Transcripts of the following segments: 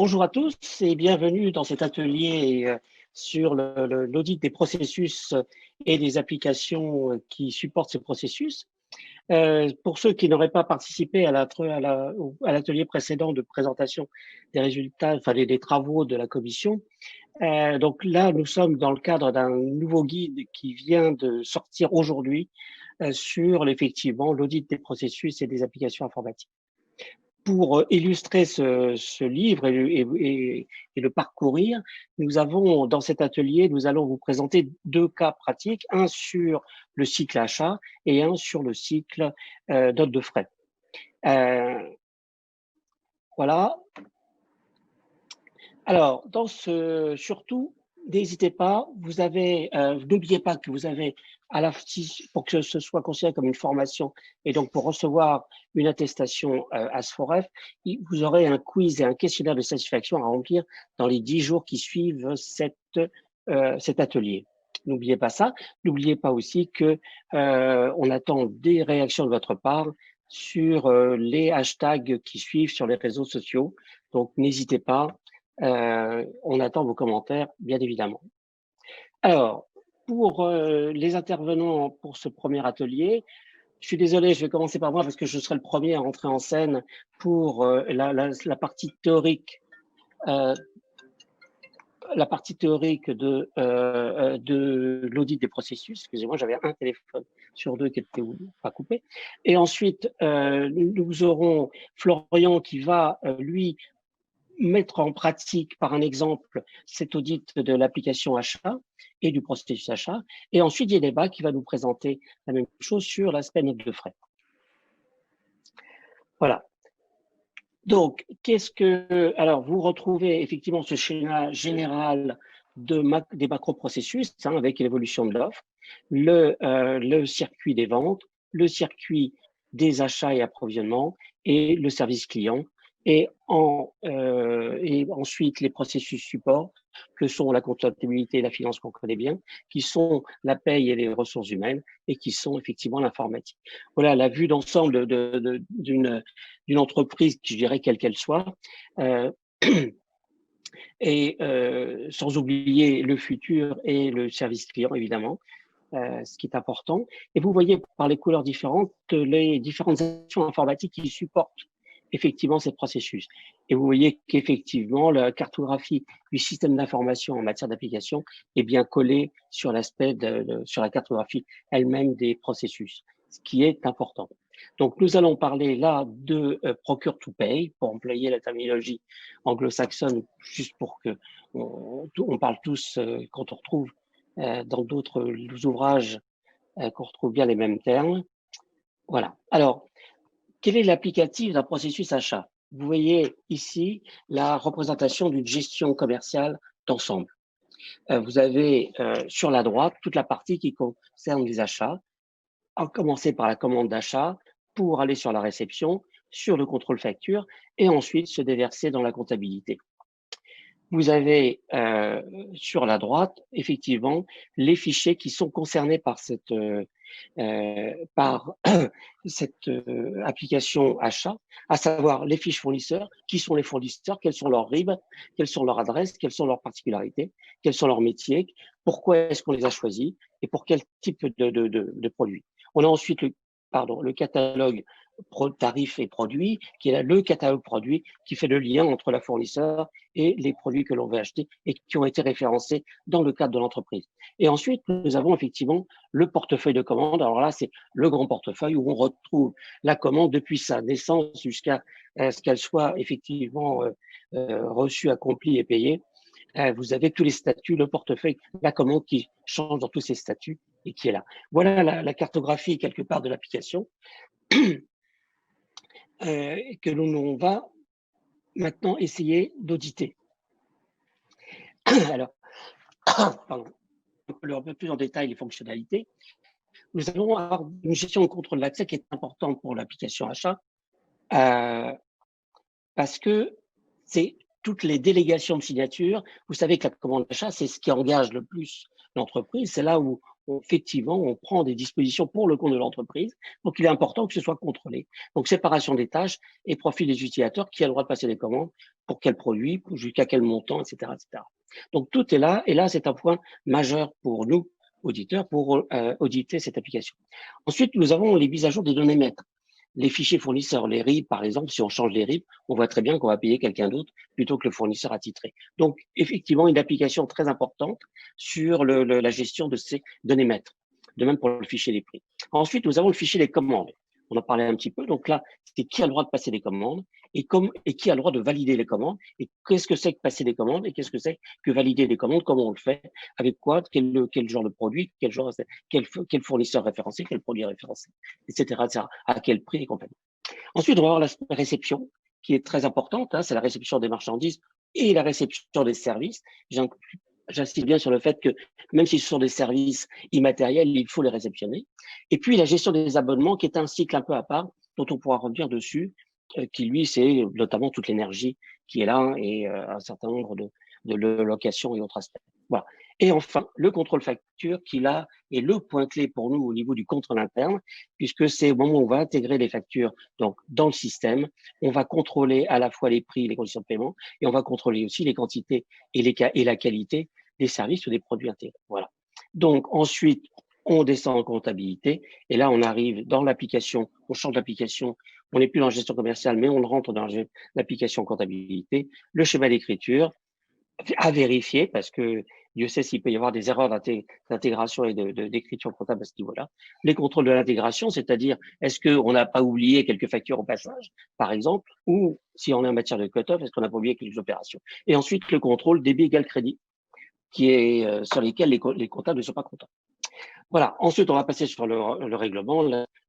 Bonjour à tous et bienvenue dans cet atelier sur l'audit des processus et des applications qui supportent ces processus. Pour ceux qui n'auraient pas participé à l'atelier précédent de présentation des résultats, enfin des travaux de la commission, donc là, nous sommes dans le cadre d'un nouveau guide qui vient de sortir aujourd'hui sur effectivement l'audit des processus et des applications informatiques. Pour illustrer ce livre et le parcourir, nous avons dans cet atelier, nous allons vous présenter deux cas pratiques, un sur le cycle achat et un sur le cycle note de frais. Voilà. Alors, surtout, n'hésitez pas, n'oubliez pas que vous avez pour que ce soit considéré comme une formation et donc pour recevoir une attestation AS4F, vous aurez un quiz et un questionnaire de satisfaction à remplir dans les 10 jours qui suivent cet atelier. N'oubliez pas ça. N'oubliez pas aussi que on attend des réactions de votre part sur les hashtags qui suivent sur les réseaux sociaux. Donc, n'hésitez pas. On attend vos commentaires, bien évidemment. Alors, pour les intervenants pour ce premier atelier, je suis désolé, je vais commencer par moi parce que je serai le premier à rentrer en scène pour la partie théorique. La partie théorique de l'audit des processus. Excusez-moi, j'avais un téléphone sur deux qui était pas coupé. Et ensuite, nous aurons Florian qui va, lui, mettre en pratique par un exemple cet audit de l'application achat et du processus achat. Et ensuite, Yénéba qui va nous présenter la même chose sur l'aspect note de frais. Voilà. Donc, alors, vous retrouvez effectivement ce schéma général des macro-processus avec l'évolution de l'offre, le circuit des ventes, le circuit des achats et approvisionnements et le service client. Et ensuite, les processus support, que sont la comptabilité et la finance qu'on connaît bien, qui sont la paye et les ressources humaines, et qui sont effectivement l'informatique. Voilà la vue d'ensemble d'une entreprise, je dirais quelle qu'elle soit, et sans oublier le futur et le service client, évidemment. Ce qui est important. Et vous voyez par les couleurs différentes les différentes actions informatiques qui supportent effectivement ces processus. Et vous voyez qu'effectivement, la cartographie du système d'information en matière d'application est bien collée sur l'aspect sur la cartographie elle-même des processus, ce qui est important. Donc, nous allons parler là de procure to pay, pour employer la terminologie anglo-saxonne, juste pour que on parle tous, quand on retrouve dans d'autres ouvrages qu'on retrouve bien les mêmes termes. Voilà. Alors, quel est l'applicatif d'un processus achat? Vous voyez ici la représentation d'une gestion commerciale d'ensemble. Vous avez sur la droite toute la partie qui concerne les achats, à commencer par la commande d'achat pour aller sur la réception, sur le contrôle facture et ensuite se déverser dans la comptabilité. Vous avez sur la droite, effectivement, les fichiers qui sont concernés par cette application achat, à savoir les fiches fournisseurs, qui sont les fournisseurs, quels sont leurs RIB, quelles sont leurs adresses, quelles sont leurs particularités, quels sont leurs métiers, pourquoi est-ce qu'on les a choisis et pour quel type de produits. On a ensuite le catalogue tarifs et produits, qui est le catalogue produit qui fait le lien entre la fournisseur et les produits que l'on veut acheter et qui ont été référencés dans le cadre de l'entreprise. Et ensuite, nous avons effectivement le portefeuille de commande. Alors là, c'est le grand portefeuille où on retrouve la commande depuis sa naissance jusqu'à ce qu'elle soit effectivement reçue, accomplie et payée. Vous avez tous les statuts, le portefeuille, la commande qui change dans tous ces statuts et qui est là. Voilà la cartographie quelque part de l'application. Que l'on va maintenant essayer d'auditer. Alors, pardon, un peu plus en détail les fonctionnalités. Nous allons avoir une gestion de contrôle d'accès qui est importante pour l'application achat parce que c'est toutes les délégations de signature. Vous savez que la commande d'achat, c'est ce qui engage le plus l'entreprise. C'est là où effectivement, on prend des dispositions pour le compte de l'entreprise. Donc, il est important que ce soit contrôlé. Donc, séparation des tâches et profil des utilisateurs, qui a le droit de passer des commandes, pour quel produit, jusqu'à quel montant, etc., etc. Donc, tout est là. Et là, c'est un point majeur pour nous, auditeurs, pour auditer cette application. Ensuite, nous avons les mises à jour des données maîtres. Les fichiers fournisseurs, les RIB, par exemple, si on change les RIB, on voit très bien qu'on va payer quelqu'un d'autre plutôt que le fournisseur attitré. Donc, effectivement, une application très importante sur la gestion de ces données maîtres. De même pour le fichier des prix. Ensuite, nous avons le fichier des commandes. On en parlait un petit peu. Donc là, c'est qui a le droit de passer des commandes et qui a le droit de valider les commandes et qu'est-ce que c'est que passer des commandes et qu'est-ce que c'est que valider des commandes, comment on le fait, avec quoi, quel genre de produit, quel fournisseur référencé, quel produit référencé, etc., etc., à quel prix et compagnie. Ensuite, on va avoir la réception qui est très importante. C'est la réception des marchandises et la réception des services. J'insiste bien sur le fait que même si ce sont des services immatériels, il faut les réceptionner. Et puis, la gestion des abonnements, qui est un cycle un peu à part, dont on pourra revenir dessus, qui lui, c'est notamment toute l'énergie qui est là et un certain nombre de locations et autres aspects. Voilà. Et enfin, le contrôle facture, qui là est le point clé pour nous au niveau du contrôle interne, puisque c'est au moment où on va intégrer les factures donc dans le système, on va contrôler à la fois les prix, les conditions de paiement, et on va contrôler aussi les quantités et la qualité des services ou des produits intégrés. Voilà. Donc ensuite, on descend en comptabilité et là on arrive dans l'application, on change d'application, on n'est plus dans la gestion commerciale, mais on rentre dans l'application comptabilité, le schéma d'écriture à vérifier parce que Dieu sait s'il peut y avoir des erreurs d'intégration et d'écriture comptable à ce niveau-là. Les contrôles de l'intégration, c'est-à-dire est-ce qu'on n'a pas oublié quelques factures au passage, par exemple, ou si on est en matière de cut-off, est-ce qu'on n'a pas oublié quelques opérations. Et ensuite, le contrôle débit égal crédit, qui est sur lesquels les comptables ne sont pas contents. Voilà. Ensuite, on va passer sur le règlement,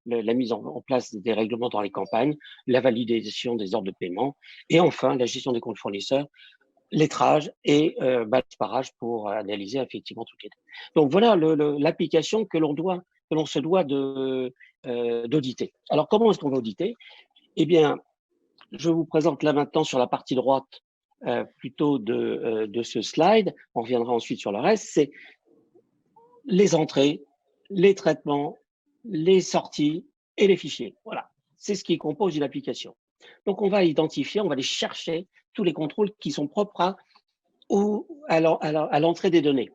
la mise en place des règlements dans les campagnes, la validation des ordres de paiement, et enfin la gestion des comptes fournisseurs, lettrage et parage pour analyser effectivement toutes les données. Donc voilà l'application que l'on se doit d'auditer. Alors comment est-ce qu'on va auditer? Eh bien, je vous présente là maintenant sur la partie droite plutôt de ce slide. On reviendra ensuite sur le reste. C'est les entrées, les traitements, les sorties et les fichiers. Voilà, c'est ce qui compose une application. Donc on va identifier, on va aller chercher tous les contrôles qui sont propres à l'entrée des données,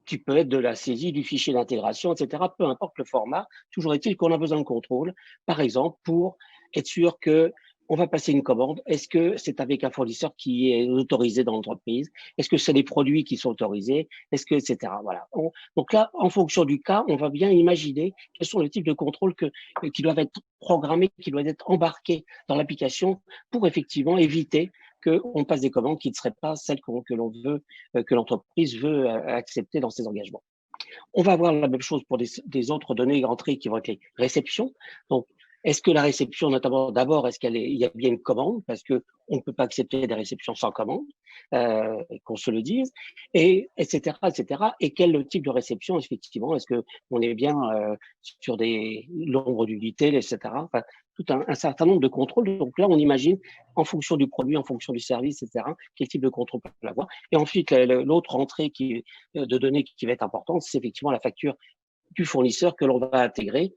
qui peut être de la saisie du fichier d'intégration, etc. Peu importe le format, toujours est-il qu'on a besoin de contrôle, par exemple, pour être sûr que on va passer une commande. Est-ce que c'est avec un fournisseur qui est autorisé dans l'entreprise? Est-ce que c'est les produits qui sont autorisés? Est-ce que, etc. Voilà. Donc là, en fonction du cas, on va bien imaginer quels sont les types de contrôles qui doivent être programmés, qui doivent être embarqués dans l'application pour effectivement éviter qu'on passe des commandes qui ne seraient pas celles que l'on veut, que l'entreprise veut accepter dans ses engagements. On va avoir la même chose pour des autres données entrées qui vont être les réceptions. Donc, est-ce que la réception, notamment d'abord, il y a bien une commande parce que on ne peut pas accepter des réceptions sans commande, qu'on se le dise, et etc., etc. Et quel type de réception, effectivement, est-ce que on est bien sur des nombres d'unités, etc. Enfin, tout un certain nombre de contrôles. Donc là, on imagine en fonction du produit, en fonction du service, etc. Quel type de contrôle peut avoir. Et ensuite, l'autre entrée de données qui va être importante, c'est effectivement la facture du fournisseur que l'on va intégrer,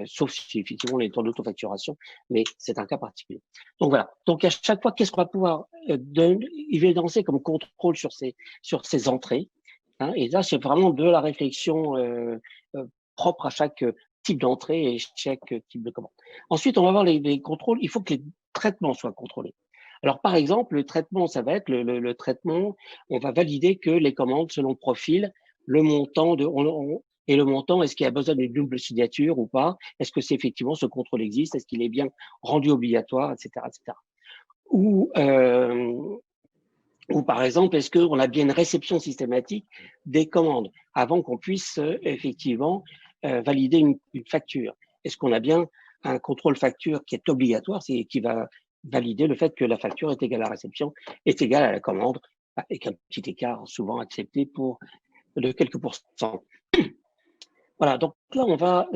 sauf si effectivement on est en autofacturation, mais c'est un cas particulier. Donc voilà. Donc à chaque fois, qu'est-ce qu'on va pouvoir évidencer comme contrôle sur ces entrées, hein, et là, c'est vraiment de la réflexion propre à chaque type d'entrée et chaque type de commande. Ensuite, on va voir les contrôles. Il faut que les traitements soient contrôlés. Alors, par exemple, le traitement, ça va être le traitement, on va valider que les commandes selon le profil, le montant et le montant, est-ce qu'il y a besoin d'une double signature ou pas? Est-ce que c'est effectivement ce contrôle existe? Est-ce qu'il est bien rendu obligatoire, etc., etc. Ou par exemple, est-ce qu'on a bien une réception systématique des commandes avant qu'on puisse effectivement valider une facture? Est-ce qu'on a bien un contrôle facture qui est obligatoire, qui va valider le fait que la facture est égale à la réception, est égale à la commande, avec un petit écart souvent accepté de quelques pourcents. Voilà, donc là, on va…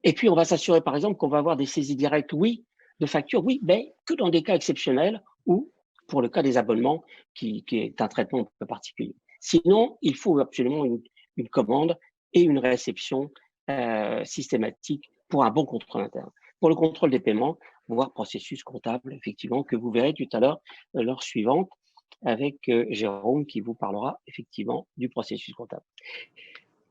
et puis, on va s'assurer, par exemple, qu'on va avoir des saisies directes, oui, de factures, oui, mais que dans des cas exceptionnels ou pour le cas des abonnements, qui est un traitement un peu particulier. Sinon, il faut absolument une commande et une réception systématique pour un bon contrôle interne. Pour le contrôle des paiements, voire processus comptable, effectivement, que vous verrez tout à l'heure suivante, avec Jérôme qui vous parlera effectivement du processus comptable.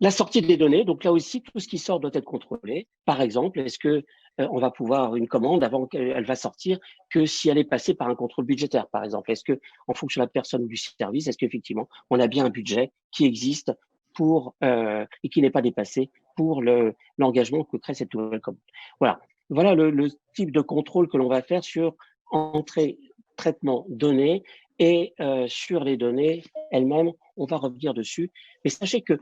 La sortie des données, donc là aussi, tout ce qui sort doit être contrôlé. Par exemple, est-ce que on va pouvoir une commande avant qu'elle va sortir que si elle est passée par un contrôle budgétaire, par exemple? Est-ce que, en fonction de la personne ou du service, est-ce qu'effectivement on a bien un budget qui existe pour et qui n'est pas dépassé pour l'engagement que crée cette nouvelle commande? Voilà le type de contrôle que l'on va faire sur entrée, traitement, données et sur les données elles-mêmes, on va revenir dessus. Mais sachez que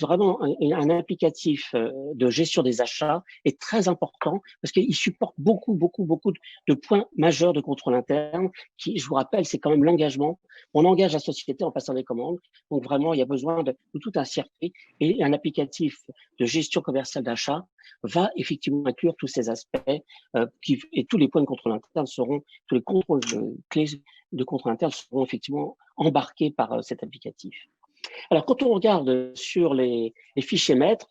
vraiment un applicatif de gestion des achats est très important parce qu'il supporte beaucoup de points majeurs de contrôle interne qui, je vous rappelle, c'est quand même l'engagement. On engage la société en passant des commandes. Donc vraiment, il y a besoin de tout un circuit et un applicatif de gestion commerciale d'achat va effectivement inclure tous ces aspects et tous les points de contrôle interne seront, tous les contrôles clés de contrôle interne seront effectivement embarqués par cet applicatif. Alors, quand on regarde sur les fichiers maîtres,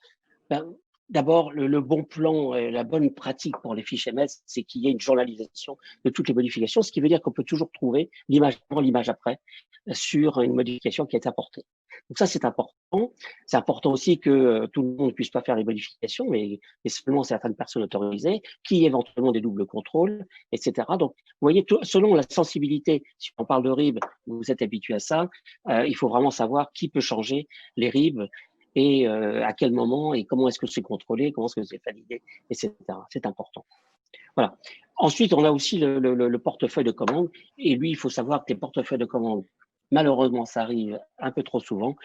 ben, d'abord, le bon plan, la bonne pratique pour les fichiers maîtres, c'est qu'il y ait une journalisation de toutes les modifications, ce qui veut dire qu'on peut toujours trouver l'image avant, l'image après sur une modification qui est apportée. Donc ça, c'est important. C'est important aussi que tout le monde ne puisse pas faire les modifications, mais seulement certaines personnes autorisées, qui éventuellement des doubles contrôles, etc. Donc, vous voyez, selon la sensibilité, si on parle de RIB, vous êtes habitué à ça, il faut vraiment savoir qui peut changer les RIB et à quel moment et comment est-ce que c'est contrôlé, comment est-ce que c'est validé, etc. C'est important. Voilà. Ensuite, on a aussi le portefeuille de commandes. Et lui, il faut savoir que les portefeuilles de commandes, malheureusement, ça arrive un peu trop souvent.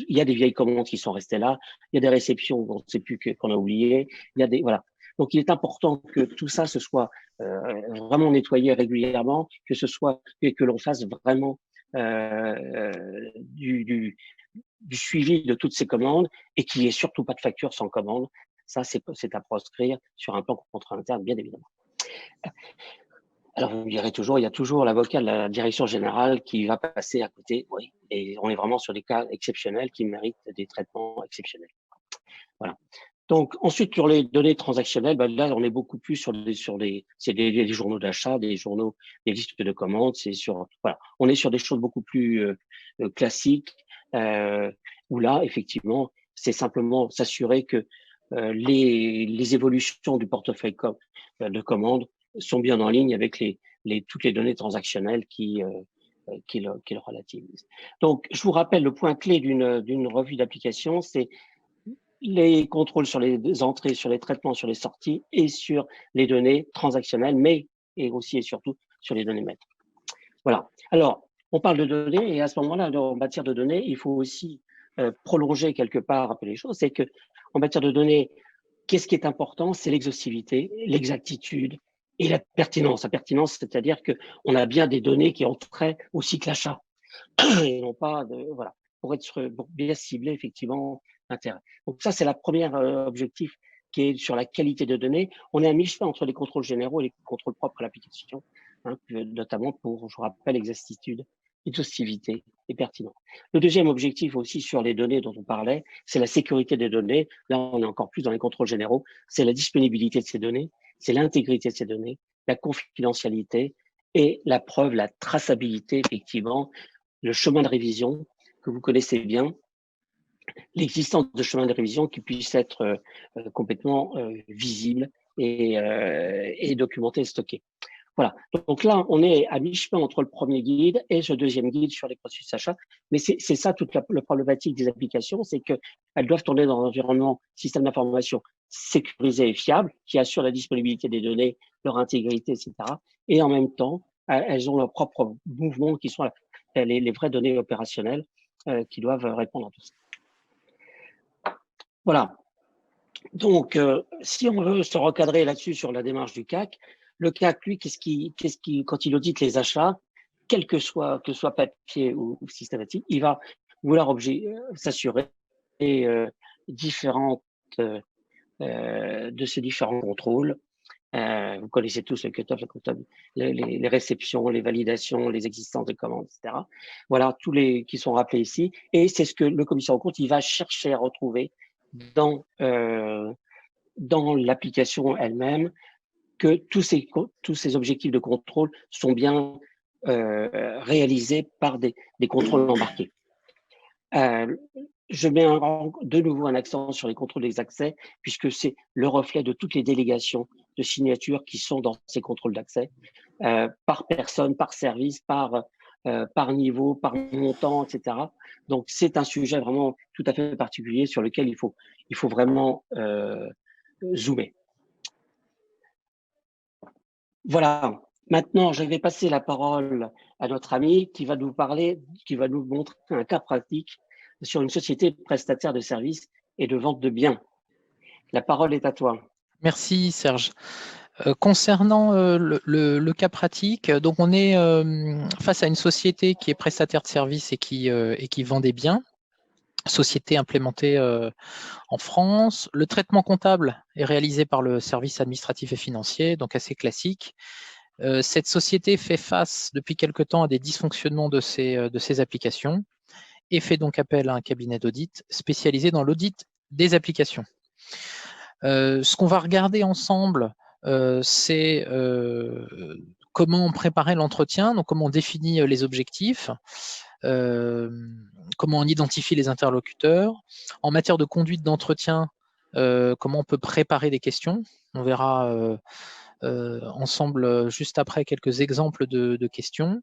Il y a des vieilles commandes qui sont restées là. Il y a des réceptions qu'on ne sait plus qu'on a oubliées. Il y a voilà. Donc, il est important que tout ça se soit vraiment nettoyé régulièrement, que l'on fasse vraiment du suivi de toutes ces commandes et qu'il n'y ait surtout pas de facture sans commande. Ça, c'est à proscrire sur un plan contrôle interne, bien évidemment. Alors, vous me direz toujours, il y a toujours l'avocat de la direction générale qui va passer à côté, oui, et on est vraiment sur des cas exceptionnels qui méritent des traitements exceptionnels. Voilà. Donc, ensuite, sur les données transactionnelles, ben là, on est beaucoup plus sur des journaux d'achat, des listes de commandes, voilà. On est sur des choses beaucoup plus classiques, où là, effectivement, c'est simplement s'assurer que les évolutions du portefeuille de commandes sont bien en ligne avec toutes les données transactionnelles qui le relativisent. Donc, je vous rappelle le point clé d'une revue d'application, c'est les contrôles sur les entrées, sur les traitements, sur les sorties et sur les données transactionnelles, mais et aussi et surtout sur les données maîtres. Voilà. Alors, on parle de données et à ce moment-là, en matière de données, il faut aussi prolonger quelque part un peu les choses. C'est que en matière de données, qu'est-ce qui est important? C'est l'exhaustivité, l'exactitude et la pertinence. La pertinence, c'est-à-dire qu'on a bien des données qui ont trait au cycle achat et non pas voilà, pour bien cibler effectivement l'intérêt. Donc ça, c'est la première objectif qui est sur la qualité de données. On est à mi-chemin entre les contrôles généraux et les contrôles propres à l'application, hein, notamment pour, je vous rappelle, exactitude, exhaustivité et pertinence. Le deuxième objectif aussi sur les données dont on parlait, c'est la sécurité des données. Là, on est encore plus dans les contrôles généraux. C'est la disponibilité de ces données, c'est l'intégrité de ces données, la confidentialité et la preuve, la traçabilité, effectivement, le chemin de révision que vous connaissez bien, l'existence de chemins de révision qui puissent être complètement visibles et documentés et stockés. Voilà. Donc là, on est à mi-chemin entre le premier guide et ce deuxième guide sur les processus d'achat. Mais c'est ça toute la problématique des applications, c'est qu'elles doivent tourner dans un environnement système d'information sécurisé et fiable, qui assure la disponibilité des données, leur intégrité, etc. Et en même temps, elles ont leurs propres mouvements qui sont les vraies données opérationnelles qui doivent répondre à tout ça. Voilà. Donc, si on veut se recadrer là-dessus sur la démarche du CAC, le CAC, lui, quand il audite les achats, que ce soit papier ou systématique, il va vouloir s'assurer de ces différents contrôles Vous connaissez tous le cut-off, les réceptions, les validations, les existences de commandes, etc. Voilà, tous les qui sont rappelés ici. Et c'est ce que le commissaire aux comptes, il va chercher à retrouver dans l'application elle-même, que tous ces objectifs de contrôle sont bien réalisés par des contrôles embarqués. Je mets de nouveau un accent sur les contrôles des accès, puisque c'est le reflet de toutes les délégations de signatures qui sont dans ces contrôles d'accès, par personne, par service, par niveau, par montant, etc. Donc, c'est un sujet vraiment tout à fait particulier sur lequel il faut vraiment zoomer. Voilà. Maintenant, je vais passer la parole à notre ami qui va nous montrer un cas pratique sur une société prestataire de services et de vente de biens. La parole est à toi. Merci Serge. Concernant le cas pratique, donc on est face à une société qui est prestataire de services et qui vend des biens, société implémentée en France. Le traitement comptable est réalisé par le service administratif et financier, donc assez classique. Cette société fait face depuis quelque temps à des dysfonctionnements de ses applications et fait donc appel à un cabinet d'audit spécialisé dans l'audit des applications. Ce qu'on va regarder ensemble, c'est comment préparer l'entretien, donc comment on définit les objectifs, comment on identifie les interlocuteurs. En matière de conduite d'entretien, comment on peut préparer des questions. On verra ensemble juste après quelques exemples de questions.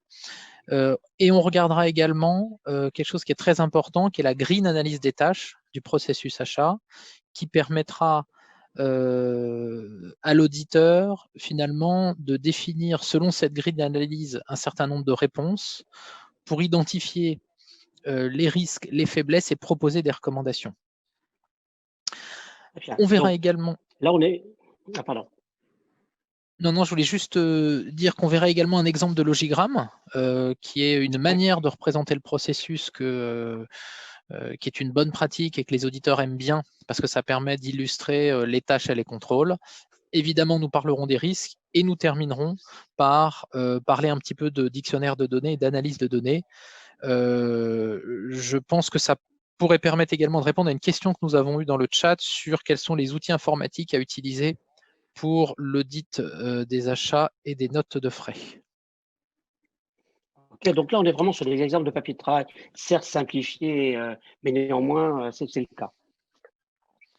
Et on regardera également quelque chose qui est très important, qui est la grille d'analyse des tâches du processus achat, qui permettra à l'auditeur finalement de définir selon cette grille d'analyse un certain nombre de réponses pour identifier les risques, les faiblesses et proposer des recommandations. On verra donc, également... Là, on est... Ah, pardon. Non, je voulais juste dire qu'on verra également un exemple de logigramme qui est une manière de représenter le processus qui est une bonne pratique et que les auditeurs aiment bien parce que ça permet d'illustrer les tâches et les contrôles. Évidemment, nous parlerons des risques et nous terminerons par parler un petit peu de dictionnaire de données et d'analyse de données. Je pense que ça pourrait permettre également de répondre à une question que nous avons eue dans le chat sur quels sont les outils informatiques à utiliser pour l'audit des achats et des notes de frais. Ok, donc là, on est vraiment sur des exemples de papier de travail, certes simplifiés, mais néanmoins, c'est le cas.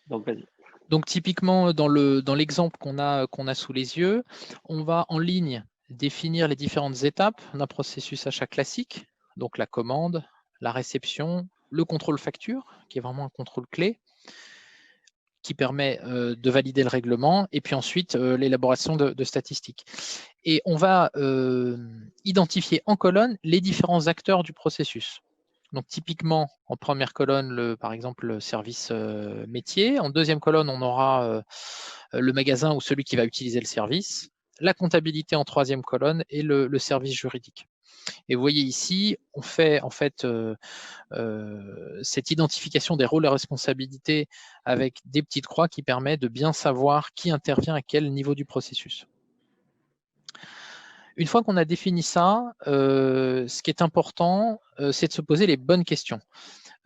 Donc, vas-y. Donc, typiquement, dans l'exemple qu'on a sous les yeux, on va en ligne définir les différentes étapes d'un processus achat classique, donc la commande, la réception, le contrôle facture, qui est vraiment un contrôle clé, qui permet de valider le règlement, et puis ensuite l'élaboration de statistiques. Et on va identifier en colonne les différents acteurs du processus. Donc typiquement, en première colonne, par exemple, le service métier. En deuxième colonne, on aura le magasin ou celui qui va utiliser le service. La comptabilité en troisième colonne et le service juridique. Et vous voyez ici, on fait en fait cette identification des rôles et responsabilités avec des petites croix qui permet de bien savoir qui intervient à quel niveau du processus. Une fois qu'on a défini ça, ce qui est important, c'est de se poser les bonnes questions.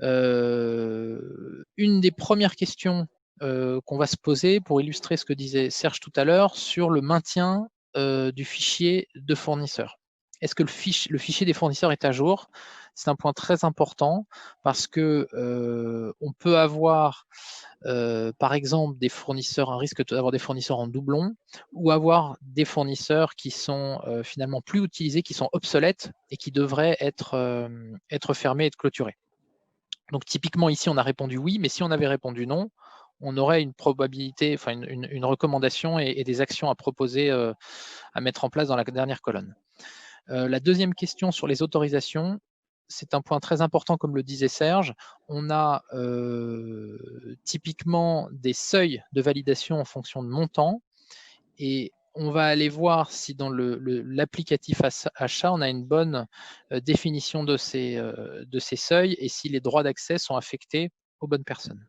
Une des premières questions qu'on va se poser pour illustrer ce que disait Serge tout à l'heure sur le maintien du fichier de fournisseur. Est-ce que le fichier des fournisseurs est à jour? C'est un point très important parce que on peut avoir par exemple des fournisseurs, un risque d'avoir des fournisseurs en doublon ou avoir des fournisseurs qui sont finalement plus utilisés, qui sont obsolètes et qui devraient être fermés et être clôturés. Donc typiquement ici on a répondu oui, mais si on avait répondu non, on aurait une probabilité, enfin une recommandation et des actions à proposer, à mettre en place dans la dernière colonne. La deuxième question sur les autorisations, c'est un point très important, comme le disait Serge. On a typiquement des seuils de validation en fonction de montant et on va aller voir si dans l'applicatif achat, on a une bonne définition de ces seuils et si les droits d'accès sont affectés aux bonnes personnes.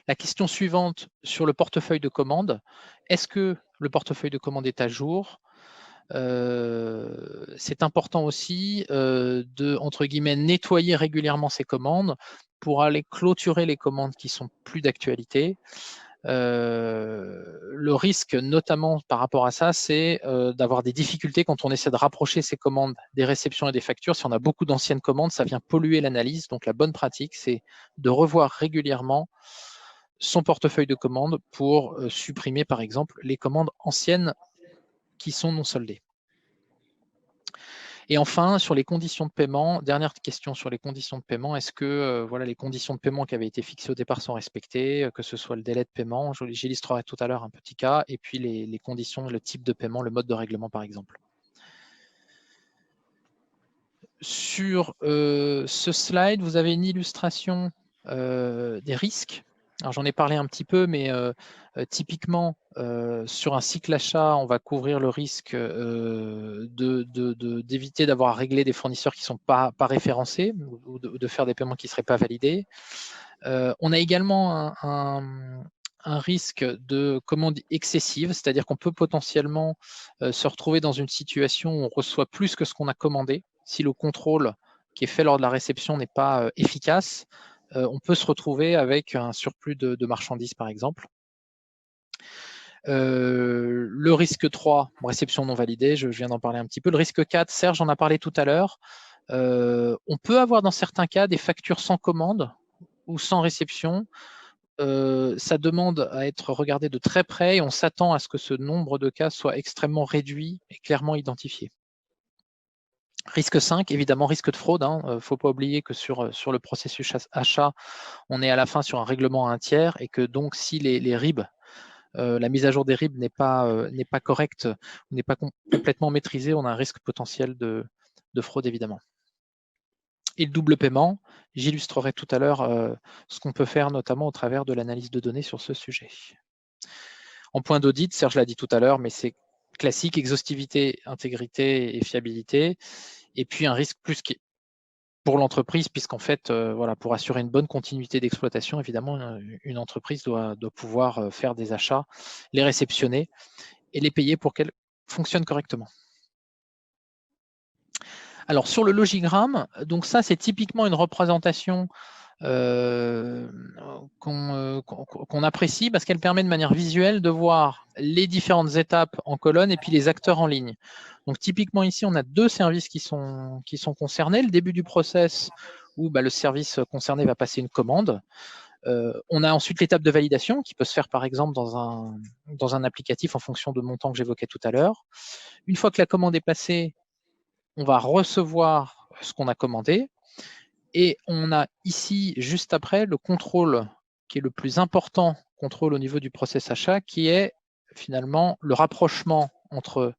La question suivante sur le portefeuille de commande, est-ce que le portefeuille de commande est à jour? C'est important aussi de, entre guillemets, nettoyer régulièrement ces commandes pour aller clôturer les commandes qui sont plus d'actualité. Le risque, notamment par rapport à ça, c'est d'avoir des difficultés quand on essaie de rapprocher ces commandes des réceptions et des factures. Si on a beaucoup d'anciennes commandes, ça vient polluer l'analyse. Donc, la bonne pratique, c'est de revoir régulièrement son portefeuille de commandes pour supprimer, par exemple, les commandes anciennes qui sont non soldées. Et enfin, sur les conditions de paiement, dernière question sur les conditions de paiement, est-ce que voilà, les conditions de paiement qui avaient été fixées au départ sont respectées, que ce soit le délai de paiement, j'illustrerai tout à l'heure un petit cas, et puis les conditions, le type de paiement, le mode de règlement par exemple. Sur ce slide, vous avez une illustration des risques. Alors j'en ai parlé un petit peu, mais typiquement, sur un cycle achat, on va couvrir le risque d'éviter d'avoir à régler des fournisseurs qui ne sont pas référencés ou de faire des paiements qui ne seraient pas validés. On a également un risque de commande excessive, c'est-à-dire qu'on peut potentiellement se retrouver dans une situation où on reçoit plus que ce qu'on a commandé. Si le contrôle qui est fait lors de la réception n'est pas efficace, on peut se retrouver avec un surplus de marchandises, par exemple. Le risque 3, réception non validée, je viens d'en parler un petit peu. Le risque 4, Serge en a parlé tout à l'heure. On peut avoir dans certains cas des factures sans commande ou sans réception. Ça demande à être regardé de très près et on s'attend à ce que ce nombre de cas soit extrêmement réduit et clairement identifié. Risque 5, évidemment, risque de fraude. Il ne faut pas oublier que sur le processus achat, on est à la fin sur un règlement à un tiers et que donc si les RIB, la mise à jour des RIB n'est pas correcte, n'est pas complètement maîtrisée, on a un risque potentiel de fraude, évidemment. Et le double paiement, j'illustrerai tout à l'heure ce qu'on peut faire, notamment au travers de l'analyse de données sur ce sujet. En point d'audit, Serge l'a dit tout à l'heure, mais c'est classique, exhaustivité, intégrité et fiabilité. Et puis un risque plus pour l'entreprise, puisqu'en fait, voilà, pour assurer une bonne continuité d'exploitation, évidemment, une entreprise doit pouvoir faire des achats, les réceptionner et les payer pour qu'elles fonctionnent correctement. Alors, sur le logigramme, donc ça, c'est typiquement une représentation qu'on apprécie parce qu'elle permet de manière visuelle de voir les différentes étapes en colonne et puis les acteurs en ligne. Donc typiquement ici, on a deux services qui sont concernés. Le début du process où le service concerné va passer une commande. On a ensuite l'étape de validation qui peut se faire par exemple dans un applicatif en fonction de montant que j'évoquais tout à l'heure. Une fois que la commande est passée, on va recevoir ce qu'on a commandé. Et on a ici, juste après, le contrôle qui est le plus important, contrôle au niveau du process achat, qui est finalement le rapprochement entre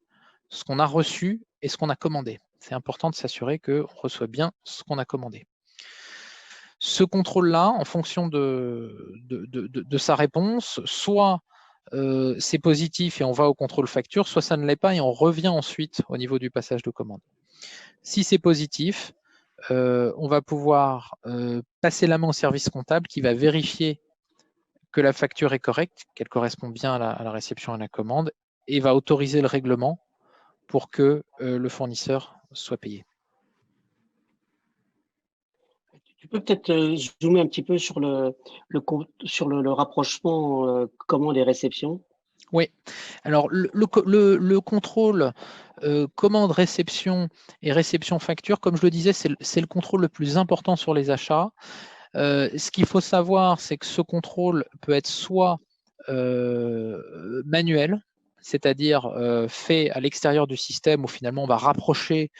ce qu'on a reçu et ce qu'on a commandé. C'est important de s'assurer qu'on reçoit bien ce qu'on a commandé. Ce contrôle-là, en fonction de sa réponse, soit c'est positif et on va au contrôle facture, soit ça ne l'est pas et on revient ensuite au niveau du passage de commande. Si c'est positif, on va pouvoir passer la main au service comptable qui va vérifier que la facture est correcte, qu'elle correspond bien à la réception et à la commande, et va autoriser le règlement pour que le fournisseur soit payé. Tu peux peut-être zoomer un petit peu sur le rapprochement commande et réception? Oui, alors le contrôle commande, réception et réception facture, comme je le disais, c'est le contrôle le plus important sur les achats. Ce qu'il faut savoir, c'est que ce contrôle peut être soit manuel, c'est-à-dire fait à l'extérieur du système où finalement on va rapprocher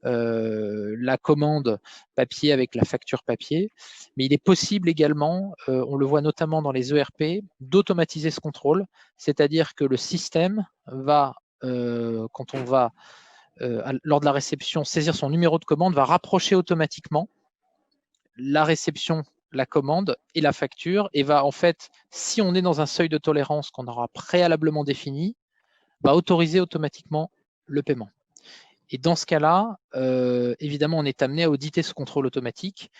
la commande papier avec la facture papier, mais il est possible également, on le voit notamment dans les ERP, d'automatiser ce contrôle, c'est-à-dire que le système va, quand on va, lors de la réception, saisir son numéro de commande, va rapprocher automatiquement la réception, la commande et la facture, et va en fait, si on est dans un seuil de tolérance qu'on aura préalablement défini, va autoriser automatiquement le paiement. Et dans ce cas-là, évidemment, on est amené à auditer ce contrôle automatique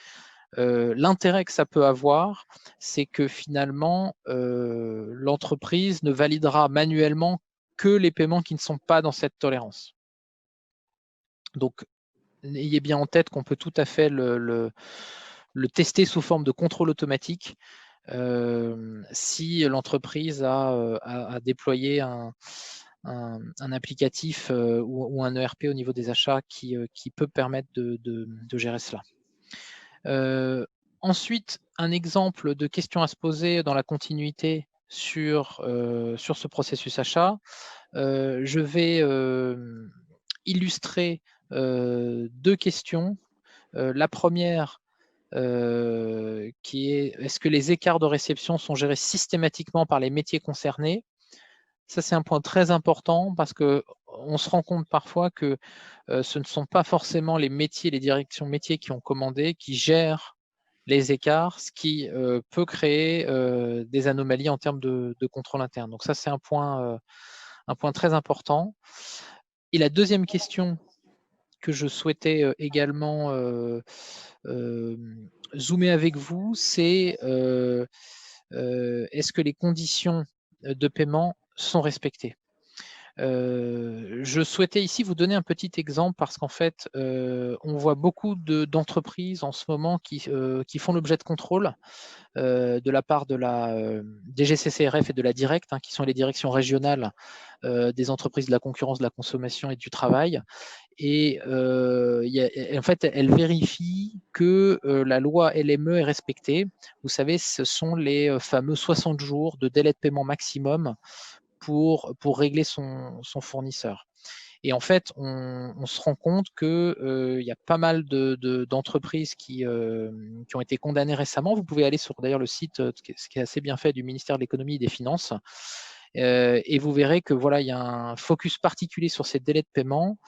l'intérêt que ça peut avoir, c'est que finalement, l'entreprise ne validera manuellement que les paiements qui ne sont pas dans cette tolérance. Donc, ayez bien en tête qu'on peut tout à fait le tester sous forme de contrôle automatique si l'entreprise a déployé un applicatif ou un ERP au niveau des achats qui peut permettre de gérer cela. Ensuite, un exemple de question à se poser dans la continuité sur ce processus achat. Je vais illustrer 2 questions. La première, qui est: est-ce que les écarts de réception sont gérés systématiquement par les métiers concernés? Ça, c'est un point très important parce qu'on se rend compte parfois que ce ne sont pas forcément les métiers, les directions métiers qui ont commandé, qui gèrent les écarts, ce qui peut créer des anomalies en termes de contrôle interne. Donc ça, c'est un point très important. Et la deuxième question que je souhaitais également zoomer avec vous, c'est est-ce que les conditions de paiement sont respectées? Je souhaitais ici vous donner un petit exemple parce qu'en fait, on voit beaucoup d'entreprises en ce moment qui font l'objet de contrôle de la part de la DGCCRF et de la Directs, qui sont les directions régionales des entreprises de la concurrence, de la consommation et du travail. Et en fait, elles vérifient que la loi LME est respectée. Vous savez, ce sont les fameux 60 jours de délai de paiement maximum pour régler son fournisseur. Et en fait, on se rend compte qu'il y a pas mal d'entreprises qui ont été condamnées récemment. Vous pouvez aller sur d'ailleurs le site, ce qui est assez bien fait, du ministère de l'économie et des finances, et vous verrez que voilà, il y a un focus particulier sur ces délais de paiement.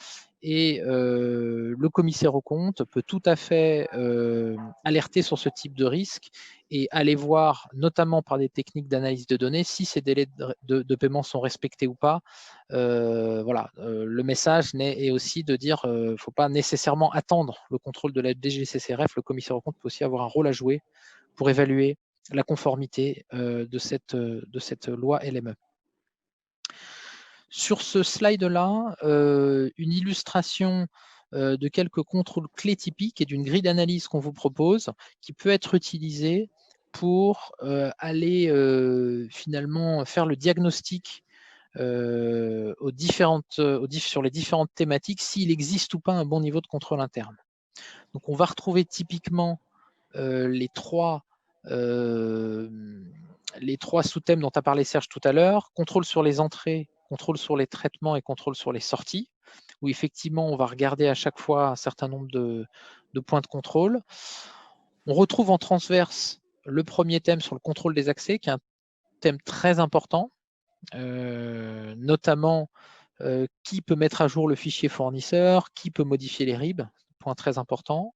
Et le commissaire aux comptes peut tout à fait alerter sur ce type de risque et aller voir, notamment par des techniques d'analyse de données, si ces délais de paiement sont respectés ou pas. Voilà, le message est aussi de dire qu'il ne faut pas nécessairement attendre le contrôle de la DGCCRF. Le commissaire aux comptes peut aussi avoir un rôle à jouer pour évaluer la conformité de cette loi LME. Sur ce slide-là, une illustration de quelques contrôles clés typiques et d'une grille d'analyse qu'on vous propose, qui peut être utilisée pour aller finalement faire le diagnostic sur les différentes thématiques, s'il existe ou pas un bon niveau de contrôle interne. Donc on va retrouver typiquement les trois sous-thèmes dont a parlé Serge tout à l'heure: contrôle sur les entrées, contrôle sur les traitements et contrôle sur les sorties, où effectivement on va regarder à chaque fois un certain nombre de points de contrôle. On retrouve en transverse le premier thème sur le contrôle des accès, qui est un thème très important, notamment qui peut mettre à jour le fichier fournisseur, qui peut modifier les RIB, point très important.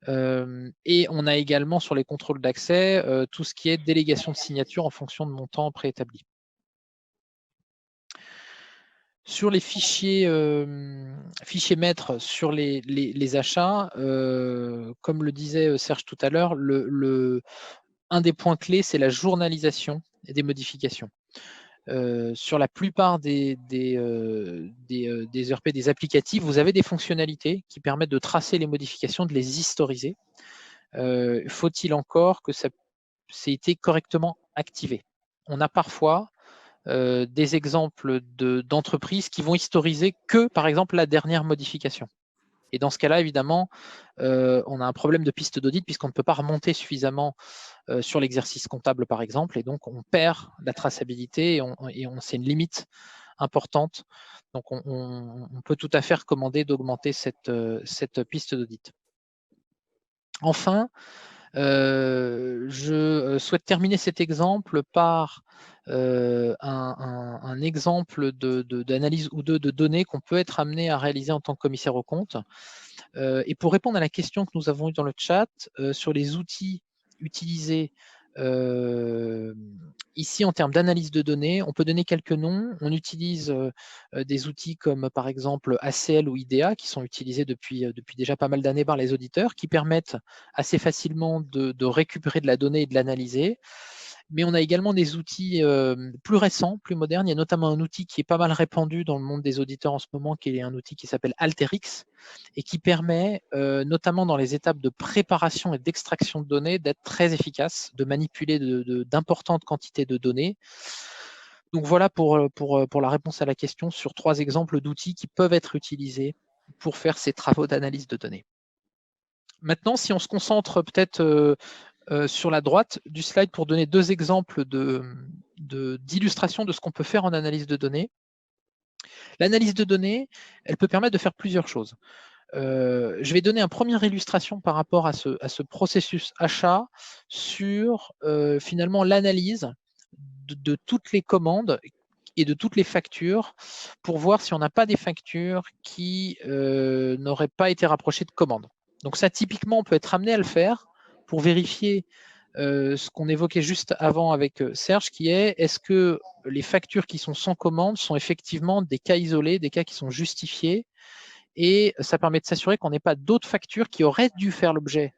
Et on a également sur les contrôles d'accès tout ce qui est délégation de signature en fonction de montant préétabli. Sur les fichiers maîtres sur les achats, comme le disait Serge tout à l'heure, un des points clés, c'est la journalisation des modifications. Sur la plupart des ERP, des applicatifs, vous avez des fonctionnalités qui permettent de tracer les modifications, de les historiser. Faut-il encore que ça ait été correctement activé? On a parfois des exemples d'entreprises qui vont historiser que, par exemple, la dernière modification. Et dans ce cas-là, évidemment, on a un problème de piste d'audit puisqu'on ne peut pas remonter suffisamment sur l'exercice comptable, par exemple, et donc on perd la traçabilité et c'est une limite importante. Donc on peut tout à fait recommander d'augmenter cette piste d'audit. Enfin, je souhaite terminer cet exemple par un exemple d'analyse ou de données qu'on peut être amené à réaliser en tant que commissaire aux comptes. Et pour répondre à la question que nous avons eue dans le chat sur les outils utilisés Ici, en termes d'analyse de données, on peut donner quelques noms. On utilise des outils comme par exemple ACL ou IDEA qui sont utilisés depuis déjà pas mal d'années par les auditeurs, qui permettent assez facilement de récupérer de la donnée et de l'analyser. Mais on a également des outils plus récents, plus modernes. Il y a notamment un outil qui est pas mal répandu dans le monde des auditeurs en ce moment, qui est un outil qui s'appelle Alteryx et qui permet, notamment dans les étapes de préparation et d'extraction de données, d'être très efficace, de manipuler d'importantes quantités de données. Donc voilà pour la réponse à la question sur 3 exemples d'outils qui peuvent être utilisés pour faire ces travaux d'analyse de données. Maintenant, si on se concentre peut-être sur la droite du slide pour donner 2 exemples d'illustration de ce qu'on peut faire en analyse de données. L'analyse de données, elle peut permettre de faire plusieurs choses. Je vais donner une première illustration par rapport à ce processus achat sur finalement l'analyse de toutes les commandes et de toutes les factures pour voir si on n'a pas des factures qui n'auraient pas été rapprochées de commandes. Donc ça, typiquement, on peut être amené à le faire pour vérifier ce qu'on évoquait juste avant avec Serge, qui est est-ce que les factures qui sont sans commande sont effectivement des cas isolés, des cas qui sont justifiés, et ça permet de s'assurer qu'on n'ait pas d'autres factures qui auraient dû faire l'objet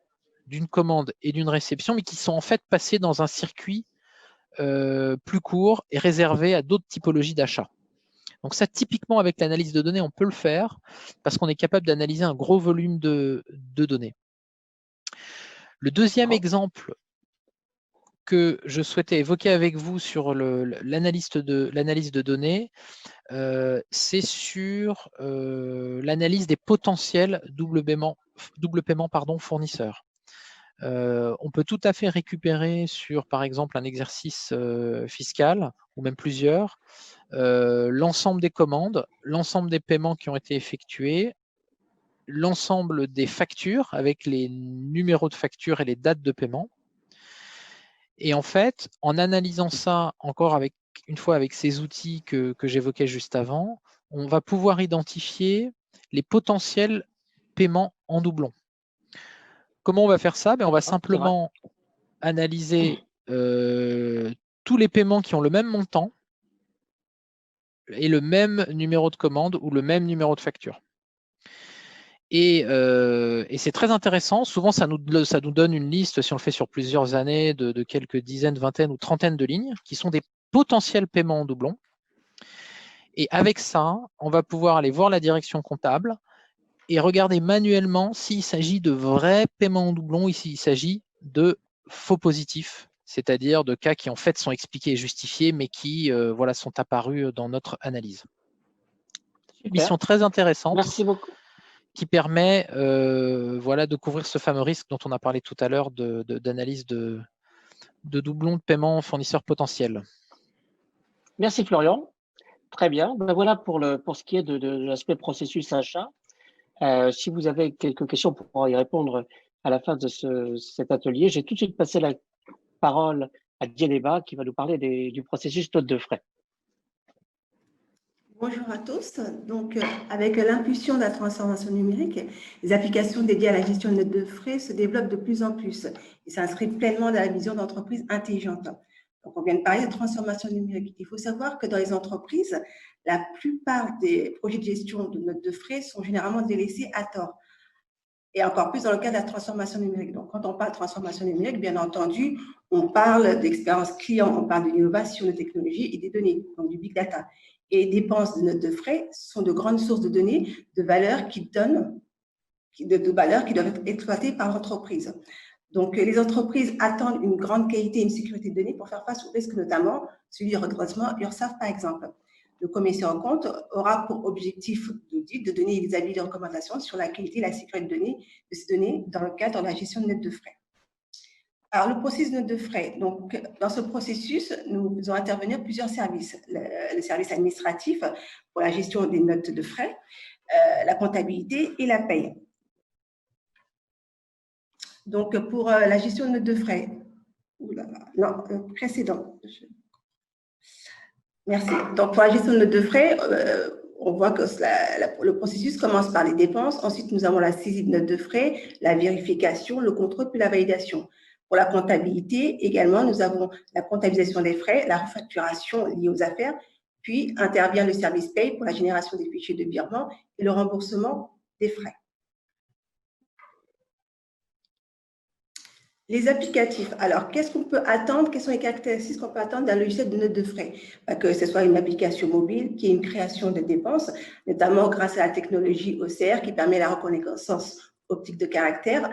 d'une commande et d'une réception, mais qui sont en fait passées dans un circuit plus court et réservé à d'autres typologies d'achats. Donc ça, typiquement, avec l'analyse de données, on peut le faire parce qu'on est capable d'analyser un gros volume de données. Le deuxième exemple que je souhaitais évoquer avec vous sur l'analyse de données, c'est sur l'analyse des potentiels double paiement fournisseurs. On peut tout à fait récupérer sur, par exemple, un exercice fiscal, ou même plusieurs, l'ensemble des commandes, l'ensemble des paiements qui ont été effectués, l'ensemble des factures avec les numéros de facture et les dates de paiement. Et en fait, en analysant ça encore une fois avec ces outils que j'évoquais juste avant, on va pouvoir identifier les potentiels paiements en doublon. Comment on va faire ça? On va simplement analyser tous les paiements qui ont le même montant et le même numéro de commande ou le même numéro de facture. Et c'est très intéressant. Souvent, ça nous donne une liste, si on le fait sur plusieurs années, de quelques dizaines, vingtaines ou trentaines de lignes, qui sont des potentiels paiements en doublon. Et avec ça, on va pouvoir aller voir la direction comptable et regarder manuellement s'il s'agit de vrais paiements en doublon, ici il s'agit de faux positifs, c'est-à-dire de cas qui en fait sont expliqués et justifiés, mais qui voilà, sont apparus dans notre analyse. Une mission très intéressante. Merci beaucoup. Qui permet voilà, de couvrir ce fameux risque dont on a parlé tout à l'heure d'analyse de doublons de paiement fournisseurs potentiels. Merci Florian. Très bien. Ben voilà pour ce qui est de l'aspect processus achat. Si vous avez quelques questions pour y répondre à la fin de cet atelier, j'ai tout de suite passé la parole à Djeneba qui va nous parler du processus note de frais. Bonjour à tous. Donc, avec l'impulsion de la transformation numérique, les applications dédiées à la gestion de notes de frais se développent de plus en plus et s'inscrivent pleinement dans la vision d'entreprise intelligente. Donc, on vient de parler de transformation numérique. Il faut savoir que dans les entreprises, la plupart des projets de gestion de notes de frais sont généralement délaissés à tort. Et encore plus dans le cas de la transformation numérique. Donc, quand on parle de transformation numérique, bien entendu, on parle d'expérience client, on parle de l'innovation, de technologie et des données, donc du big data. Et les dépenses de notes de frais sont de grandes sources de données, de valeurs qui doivent être exploitées par l'entreprise. Donc, les entreprises attendent une grande qualité et une sécurité de données pour faire face aux risques, notamment celui du redressement URSSAF, par exemple. Le commissaire aux comptes aura pour objectif d'audit de donner des avis de recommandations sur la qualité et la sécurité de ces données dans le cadre de la gestion de notes de frais. Alors, le processus de notes de frais. Donc, dans ce processus, nous faisons intervenir plusieurs services. Le service administratif pour la gestion des notes de frais, la comptabilité et la paye. Donc, pour la gestion de notes de frais, précédent. Merci. Donc, pour la gestion de notes de frais, on voit que le processus commence par les dépenses. Ensuite, nous avons la saisie de notes de frais, la vérification, le contrôle, puis la validation. Pour la comptabilité, également, nous avons la comptabilisation des frais, la refacturation liée aux affaires, puis intervient le service paye pour la génération des fichiers de virement et le remboursement des frais. Les applicatifs. Alors, qu'est-ce qu'on peut attendre? Quelles sont les caractéristiques qu'on peut attendre d'un logiciel de note de frais? Que ce soit une application mobile qui est une création de dépenses, notamment grâce à la technologie OCR qui permet la reconnaissance optique de caractère,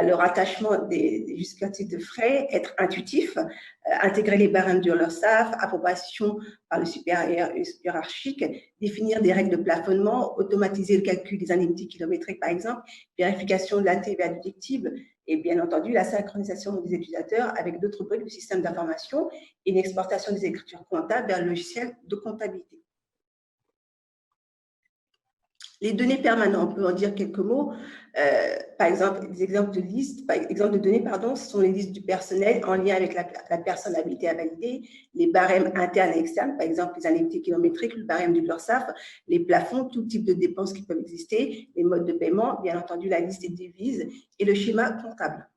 le rattachement des justificatifs de frais, être intuitif, intégrer les barèmes de l'URSSAF, approbation par le supérieur hiérarchique, définir des règles de plafonnement, automatiser le calcul des indemnités kilométriques, par exemple, vérification de la TVA déductible, et bien entendu, la synchronisation des utilisateurs avec d'autres briques du système d'information et une exportation des écritures comptables vers le logiciel de comptabilité. Les données permanentes, on peut en dire quelques mots. Par exemple, des exemples de listes, exemple de données, pardon, ce sont les listes du personnel en lien avec la personne habilitée à valider, les barèmes internes et externes, par exemple les indemnités kilométriques, le barème du l'URSSAF, les plafonds, tout type de dépenses qui peuvent exister, les modes de paiement, bien entendu la liste des devises et le schéma comptable.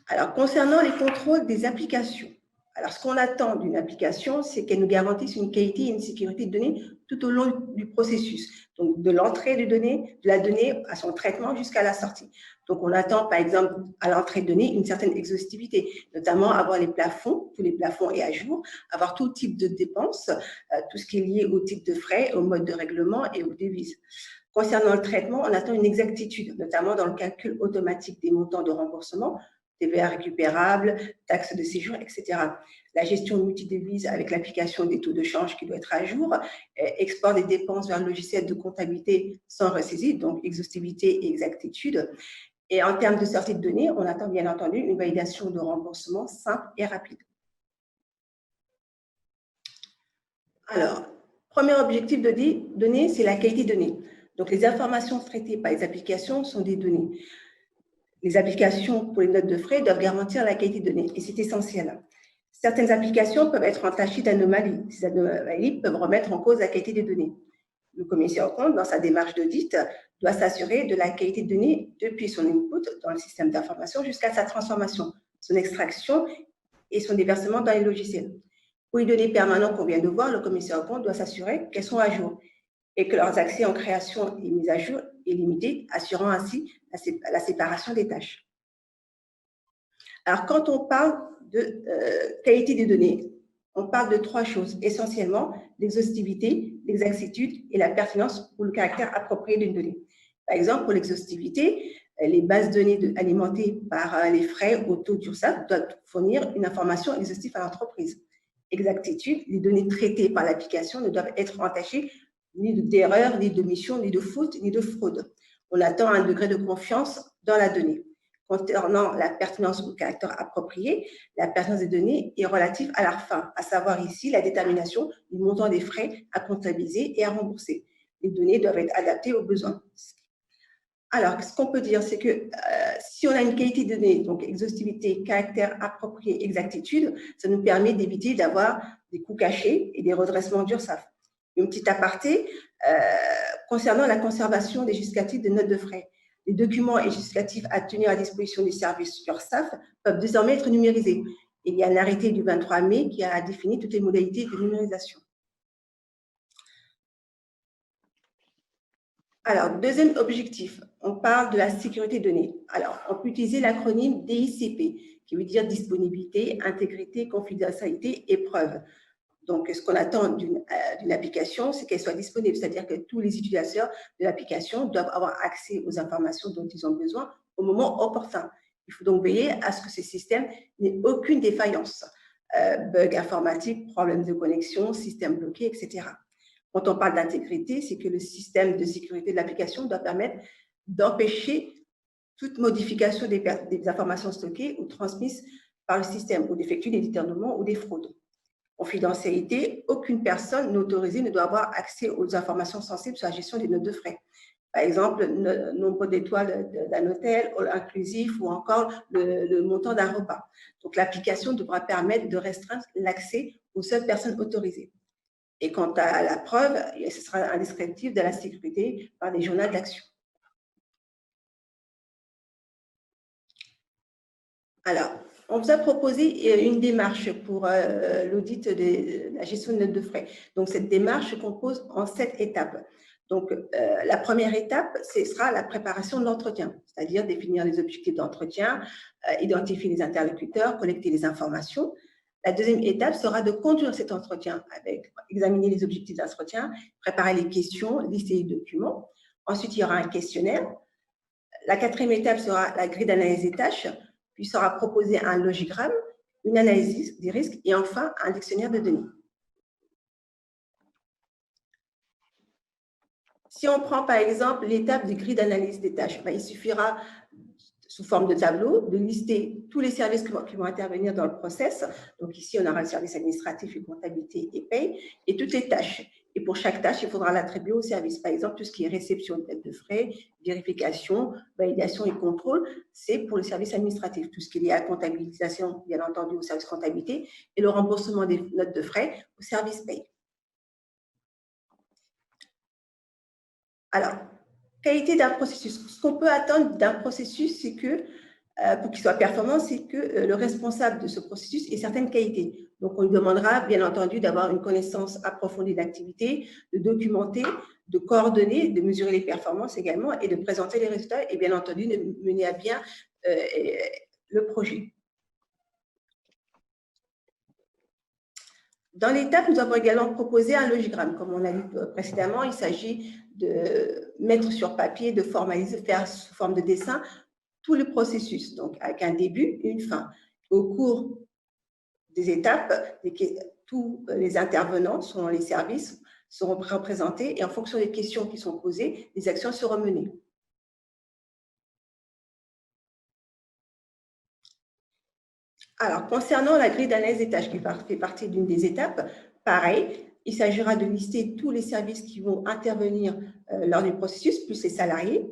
Alors, concernant les contrôles des applications, alors, ce qu'on attend d'une application, c'est qu'elle nous garantisse une qualité et une sécurité de données tout au long du processus. Donc, de l'entrée de données, de la donnée à son traitement jusqu'à la sortie. Donc, on attend, par exemple, à l'entrée de données, une certaine exhaustivité, notamment avoir les plafonds, tous les plafonds et à jour, avoir tout type de dépenses, tout ce qui est lié au type de frais, au mode de règlement et aux devises. Concernant le traitement, on attend une exactitude, notamment dans le calcul automatique des montants de remboursement, TVA récupérable, taxes de séjour, etc. La gestion multidevise avec l'application des taux de change qui doit être à jour, export des dépenses vers le logiciel de comptabilité sans ressaisie, donc exhaustivité et exactitude. Et en termes de sortie de données, on attend bien entendu une validation de remboursement simple et rapide. Alors, premier objectif de données, c'est la qualité de données. Donc, les informations traitées par les applications sont des données. Les applications pour les notes de frais doivent garantir la qualité de données et c'est essentiel. Certaines applications peuvent être entachées d'anomalies. Ces anomalies peuvent remettre en cause la qualité des données. Le commissaire aux comptes, dans sa démarche d'audit, doit s'assurer de la qualité de données depuis son input dans le système d'information jusqu'à sa transformation, son extraction et son déversement dans les logiciels. Pour les données permanentes qu'on vient de voir, le commissaire aux comptes doit s'assurer qu'elles sont à jour et que leurs accès en création et mise à jour est limité, assurant ainsi la séparation des tâches. Alors, quand on parle de qualité des données, on parle de trois choses, essentiellement l'exhaustivité, l'exactitude et la pertinence ou le caractère approprié d'une donnée. Par exemple, pour l'exhaustivité, les bases de données alimentées par les frais au taux d'URSSAF doivent fournir une information exhaustive à l'entreprise. Exactitude, les données traitées par l'application ne doivent être entachées ni d'erreur, ni de mission, ni de faute, ni de fraude. On attend un degré de confiance dans la donnée. Concernant la pertinence ou le caractère approprié, la pertinence des données est relative à la fin, à savoir ici la détermination du montant des frais à comptabiliser et à rembourser. Les données doivent être adaptées aux besoins. Alors, ce qu'on peut dire, c'est que si on a une qualité de données, donc exhaustivité, caractère approprié, exactitude, ça nous permet d'éviter d'avoir des coûts cachés et des redressements d'URSSAF. Une petite aparté concernant la conservation des justificatifs de notes de frais. Les documents et justificatifs à tenir à disposition des services URSSAF peuvent désormais être numérisés. Il y a un arrêté du 23 mai qui a défini toutes les modalités de numérisation. Alors, deuxième objectif, on parle de la sécurité de données. Alors, on peut utiliser l'acronyme DICP, qui veut dire disponibilité, intégrité, confidentialité et preuve. Donc, ce qu'on attend d'une application, c'est qu'elle soit disponible, c'est-à-dire que tous les utilisateurs de l'application doivent avoir accès aux informations dont ils ont besoin au moment opportun. Il faut donc veiller à ce que ces systèmes n'aient aucune défaillance, bug informatique, problème de connexion, système bloqué, etc. Quand on parle d'intégrité, c'est que le système de sécurité de l'application doit permettre d'empêcher toute modification des informations stockées ou transmises par le système ou d'effectuer des détournements ou des fraudes. Confidentialité, aucune personne non autorisée ne doit avoir accès aux informations sensibles sur la gestion des notes de frais. Par exemple, le nombre d'étoiles d'un hôtel inclusif ou encore le montant d'un repas. Donc, l'application devra permettre de restreindre l'accès aux seules personnes autorisées. Et quant à la preuve, ce sera un descriptif de la sécurité par des journaux d'action. Alors, on vous a proposé une démarche pour l'audit de la gestion de notes de frais. Donc, cette démarche se compose en 7 étapes. Donc, la première étape, ce sera la préparation de l'entretien, c'est-à-dire définir les objectifs d'entretien, identifier les interlocuteurs, collecter les informations. La deuxième étape sera de conduire cet entretien avec examiner les objectifs d'entretien, préparer les questions, lister les documents. Ensuite, il y aura un questionnaire. La quatrième étape sera la grille d'analyse des tâches, puis sera proposé un logigramme, une analyse des risques et enfin un dictionnaire de données. Si on prend par exemple l'étape de grille d'analyse des tâches, il suffira sous forme de tableau de lister tous les services qui vont intervenir dans le process. Donc ici, on aura le service administratif et comptabilité et paye et toutes les tâches. Et pour chaque tâche, il faudra l'attribuer au service. Par exemple, tout ce qui est réception de notes de frais, vérification, validation et contrôle, c'est pour le service administratif. Tout ce qui est lié à la comptabilisation, bien entendu, au service comptabilité et le remboursement des notes de frais au service paye. Alors, qualité d'un processus. Ce qu'on peut attendre d'un processus, c'est que, pour qu'il soit performant, c'est que le responsable de ce processus ait certaines qualités. Donc, on lui demandera, bien entendu, d'avoir une connaissance approfondie de l'activité, de documenter, de coordonner, de mesurer les performances également et de présenter les résultats et, bien entendu, de mener à bien le projet. Dans l'étape, nous avons également proposé un logigramme. Comme on l'a dit précédemment, il s'agit de mettre sur papier, de formaliser, faire sous forme de dessin tout le processus, donc avec un début et une fin. Au cours des étapes, tous les intervenants, selon les services, seront représentés et en fonction des questions qui sont posées, les actions seront menées. Alors, concernant la grille d'analyse des tâches qui fait partie d'une des étapes, pareil, il s'agira de lister tous les services qui vont intervenir lors du processus, plus les salariés.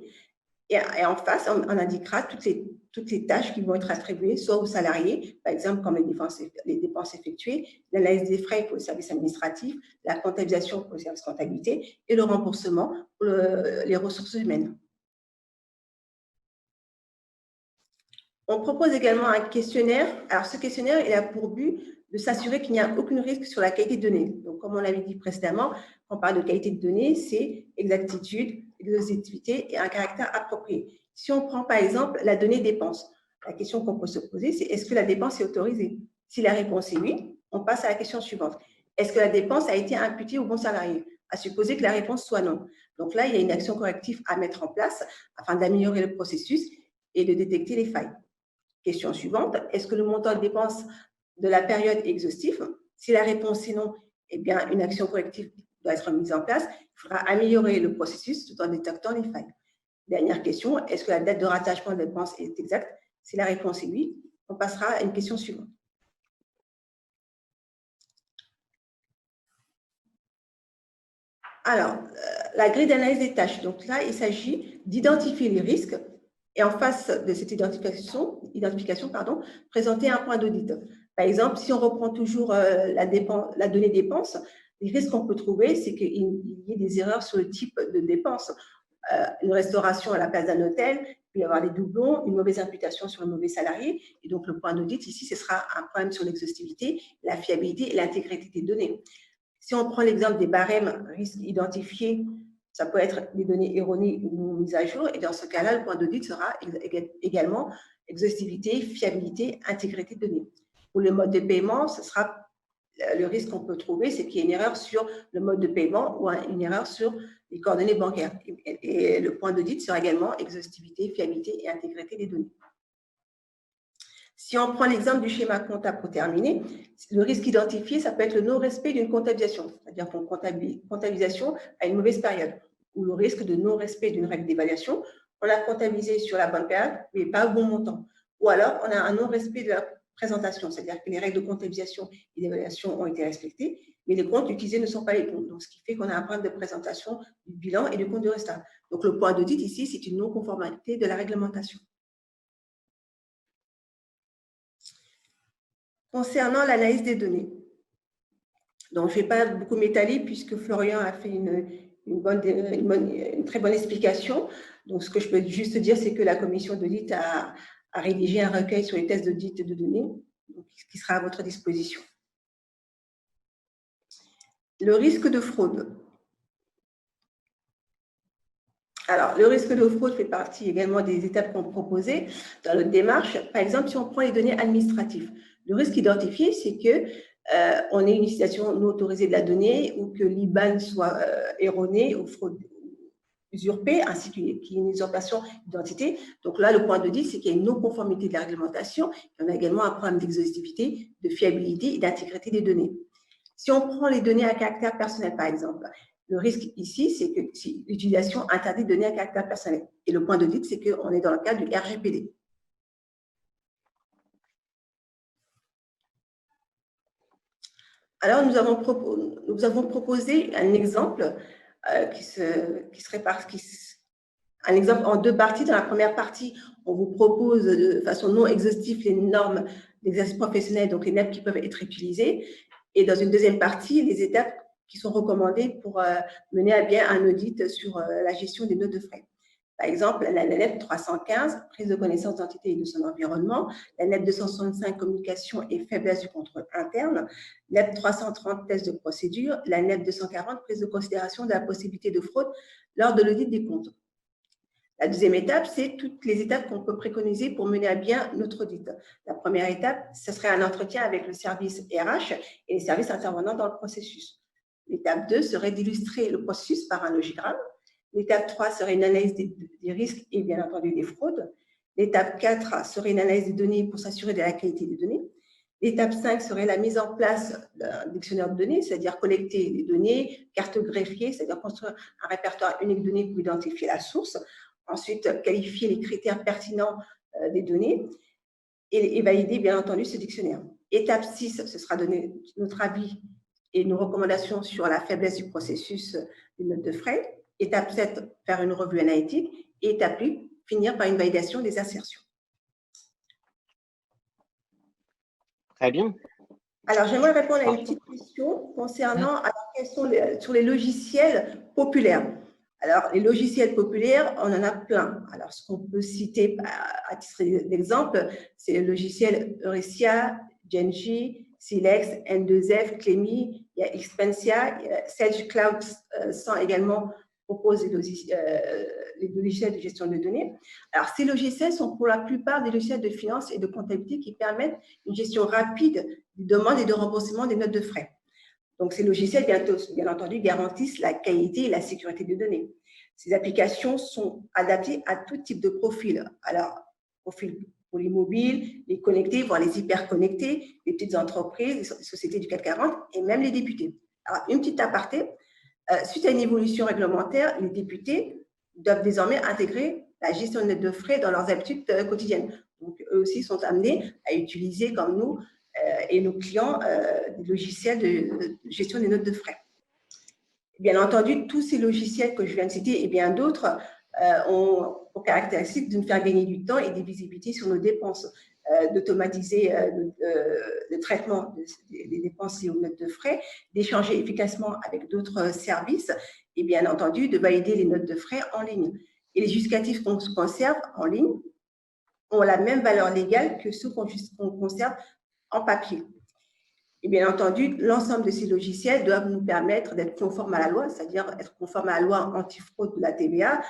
Et en face, on indiquera toutes les tâches qui vont être attribuées, soit aux salariés, par exemple, comme les dépenses effectuées, l'analyse des frais pour le service administratif, la comptabilisation pour le service comptabilité et le remboursement pour les ressources humaines. On propose également un questionnaire. Alors, ce questionnaire, il a pour but de s'assurer qu'il n'y a aucun risque sur la qualité de données. Donc, comme on l'avait dit précédemment, quand on parle de qualité de données, c'est exactitude, exhaustivité et un caractère approprié. Si on prend par exemple la donnée dépense, la question qu'on peut se poser, c'est est-ce que la dépense est autorisée? Si la réponse est oui, on passe à la question suivante. Est-ce que la dépense a été imputée au bon salarié? À supposer que la réponse soit non. Donc là, il y a une action corrective à mettre en place afin d'améliorer le processus et de détecter les failles. Question suivante, est-ce que le montant de dépenses de la période est exhaustif? Si la réponse est non, eh bien, une action corrective doit être mise en place. Il faudra améliorer le processus tout en détectant les failles. Dernière question, est-ce que la date de rattachement de la dépense est exacte? Si la réponse est oui, on passera à une question suivante. Alors, la grille d'analyse des tâches. Donc là, il s'agit d'identifier les risques et en face de cette identification, présenter un point d'audit. Par exemple, si on reprend toujours la donnée dépenses, les risques qu'on peut trouver, c'est qu'il y ait des erreurs sur le type de dépenses. Une restauration à la place d'un hôtel, il peut y avoir des doublons, une mauvaise imputation sur le mauvais salarié. Et donc, le point d'audit, ici, ce sera un problème sur l'exhaustivité, la fiabilité et l'intégrité des données. Si on prend l'exemple des barèmes risques identifiés, ça peut être des données erronées ou non mises à jour. Et dans ce cas-là, le point d'audit sera également exhaustivité, fiabilité, intégrité de données. Pour le mode de paiement, ce sera le risque qu'on peut trouver, c'est qu'il y ait une erreur sur le mode de paiement ou une erreur sur les coordonnées bancaires. Et le point d'audit sera également exhaustivité, fiabilité et intégrité des données. Si on prend l'exemple du schéma comptable pour terminer, le risque identifié, ça peut être le non-respect d'une comptabilisation, c'est-à-dire qu'une comptabilisation a une mauvaise période, ou le risque de non-respect d'une règle d'évaluation, on l'a comptabilisé sur la bonne période, mais pas au bon montant. Ou alors, on a un non-respect de la présentation, c'est-à-dire que les règles de comptabilisation et d'évaluation ont été respectées, mais les comptes utilisés ne sont pas les comptes. Donc, ce qui fait qu'on a un problème de présentation du bilan et du compte de résultat. Donc, le point d'audit ici, c'est une non-conformité de la réglementation. Concernant l'analyse des données, donc je ne vais pas beaucoup m'étaler puisque Florian a fait une très bonne explication. Donc, ce que je peux juste dire, c'est que la commission d'audit a à rédiger un recueil sur les tests d'audit de données, donc, qui sera à votre disposition. Le risque de fraude. Alors, le risque de fraude fait partie également des étapes qu'on proposait dans notre démarche. Par exemple, si on prend les données administratives, le risque identifié, c'est qu'on ait une utilisation non autorisée de la donnée ou que l'IBAN soit erroné ou usurpé, ainsi qu'il y ait une usurpation d'identité. Donc là, le point d'audit, c'est qu'il y a une non-conformité de la réglementation. On a également un problème d'exhaustivité, de fiabilité et d'intégrité des données. Si on prend les données à caractère personnel, par exemple, le risque ici, c'est que si l'utilisation interdite de données à caractère personnel. Et le point d'audit, c'est qu'on est dans le cadre du RGPD. Alors, nous avons proposé un exemple qui serait un exemple en deux parties. Dans la première partie, on vous propose de façon non exhaustive les normes d'exercice professionnel, donc les NEP qui peuvent être utilisées. Et dans une deuxième partie, les étapes qui sont recommandées pour mener à bien un audit sur la gestion des notes de frais. Par exemple, la NEP 315, prise de connaissance d'identité et de son environnement, la NEP 265, communication et faiblesse du contrôle interne, NEP 330, test de procédure, la NEP 240, prise de considération de la possibilité de fraude lors de l'audit des comptes. La deuxième étape, c'est toutes les étapes qu'on peut préconiser pour mener à bien notre audit. La première étape, ce serait un entretien avec le service RH et les services intervenants dans le processus. L'étape 2 serait d'illustrer le processus par un logigramme. L'étape 3 serait une analyse des risques et bien entendu des fraudes. L'étape 4 serait une analyse des données pour s'assurer de la qualité des données. L'étape 5 serait la mise en place d'un dictionnaire de données, c'est-à-dire collecter les données, cartographier, c'est-à-dire construire un répertoire unique de données pour identifier la source. Ensuite, qualifier les critères pertinents des données et valider, bien entendu, ce dictionnaire. Étape 6, ce sera donner notre avis et nos recommandations sur la faiblesse du processus des notes de frais. Étape 7, faire une revue analytique. Et étape 8, finir par une validation des assertions. Très bien. Alors, j'aimerais répondre à une petite question concernant sur les logiciels populaires. Alors, les logiciels populaires, on en a plein. Alors, ce qu'on peut citer à titre d'exemple, c'est le logiciel Eurecia, Genji, Silex, N2F, Clemi, il y a Expensia, Sage Cloud 100 également propose les logiciels de gestion de données. Alors, ces logiciels sont pour la plupart des logiciels de finance et de comptabilité qui permettent une gestion rapide des demandes et de remboursement des notes de frais. Donc, ces logiciels, bien entendu, garantissent la qualité et la sécurité des données. Ces applications sont adaptées à tout type de profil. Alors, profil pour les mobiles, les connectés, voire les hyper-connectés, les petites entreprises, les sociétés du CAC 40 et même les députés. Alors, une petite aparté, suite à une évolution réglementaire, les députés doivent désormais intégrer la gestion de notes de frais dans leurs habitudes quotidiennes. Donc, eux aussi sont amenés à utiliser, comme nous, et nos clients, des logiciels de gestion des notes de frais. Bien entendu, tous ces logiciels que je viens de citer et bien d'autres ont pour caractéristique de nous faire gagner du temps et des visibilités sur nos dépenses, d'automatiser le traitement des dépenses liées aux notes de frais, d'échanger efficacement avec d'autres services et bien entendu de valider les notes de frais en ligne. Et les justificatifs qu'on conserve en ligne ont la même valeur légale que ceux qu'on conserve en papier. Et bien entendu, l'ensemble de ces logiciels doivent nous permettre d'être conformes à la loi, c'est-à-dire être conformes à la loi anti-fraude de la TVA,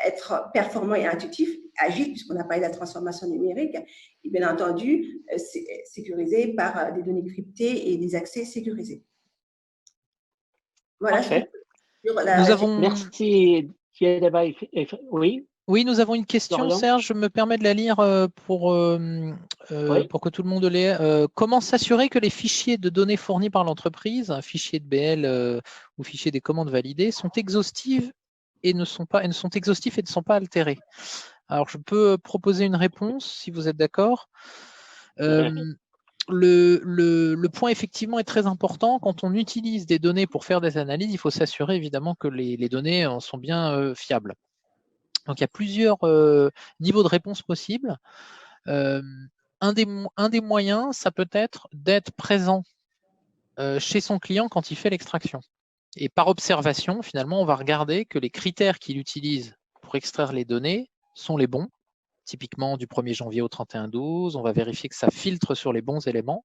être performants et intuitifs, agile, puisqu'on a parlé de la transformation numérique, et bien entendu, sécurisés par des données cryptées et des accès sécurisés. Voilà. Nous avons... Merci. Oui. Oui, nous avons une question, Florian. Serge, je me permets de la lire pour que tout le monde l'ait. Comment s'assurer que les fichiers de données fournis par l'entreprise, un fichier de BL ou fichier des commandes validées, sont exhaustifs et ne sont pas altérés? Alors, je peux proposer une réponse, si vous êtes d'accord. Le point, effectivement, est très important. Quand on utilise des données pour faire des analyses, il faut s'assurer, évidemment, que les données sont bien fiables. Donc, il y a plusieurs niveaux de réponse possibles. Un des moyens, ça peut être d'être présent chez son client quand il fait l'extraction. Et par observation, finalement, on va regarder que les critères qu'il utilise pour extraire les données sont les bons. typiquement du 1er janvier au 31/12. On va vérifier que ça filtre sur les bons éléments.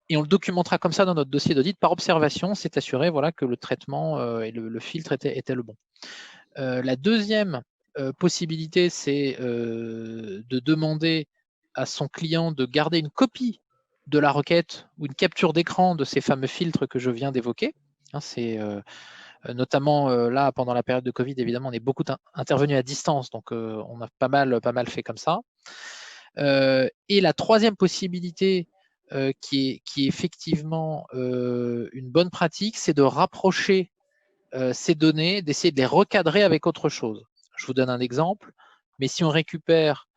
Et on le documentera comme ça dans notre dossier d'audit par observation, c'est assuré voilà, que le traitement et le filtre était le bon. La deuxième possibilité, c'est de demander à son client de garder une copie de la requête ou une capture d'écran de ces fameux filtres que je viens d'évoquer. Hein, c'est notamment là, pendant la période de Covid, évidemment, on est beaucoup intervenu à distance, donc on a pas mal fait comme ça. Et la troisième possibilité, qui est effectivement une bonne pratique, c'est de rapprocher ces données, d'essayer de les recadrer avec autre chose. Je vous donne un exemple, mais si on récupère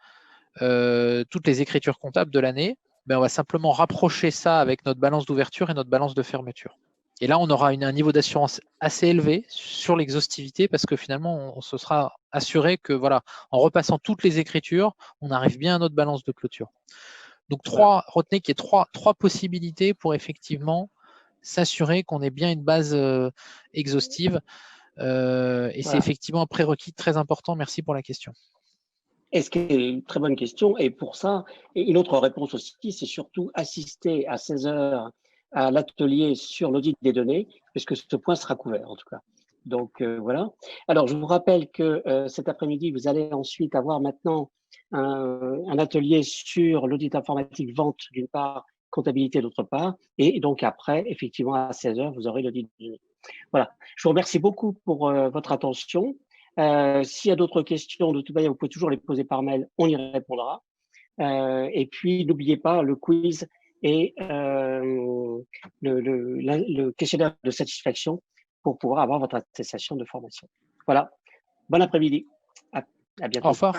toutes les écritures comptables de l'année, on va simplement rapprocher ça avec notre balance d'ouverture et notre balance de fermeture. Et là, on aura un niveau d'assurance assez élevé sur l'exhaustivité parce que finalement, on se sera assuré que voilà, en repassant toutes les écritures, on arrive bien à notre balance de clôture. Donc, retenez qu'il y a trois possibilités pour effectivement s'assurer qu'on ait bien une base exhaustive. Et c'est effectivement un prérequis très important. Merci pour la question. Et ce qui est une très bonne question. Et pour ça, et une autre réponse aussi, c'est surtout assister à 16 heures à l'atelier sur l'audit des données, puisque ce point sera couvert en tout cas. Donc voilà. Alors je vous rappelle que cet après-midi, vous allez ensuite avoir maintenant un atelier sur l'audit informatique vente d'une part, comptabilité d'autre part, et donc après, effectivement, à 16 heures, vous aurez l'audit des données. Voilà. Je vous remercie beaucoup pour votre attention. S'il y a d'autres questions, de toute manière, vous pouvez toujours les poser par mail, on y répondra. Et puis, n'oubliez pas le quiz et le questionnaire de satisfaction pour pouvoir avoir votre attestation de formation. Voilà. Bon après-midi. À bientôt. Au revoir.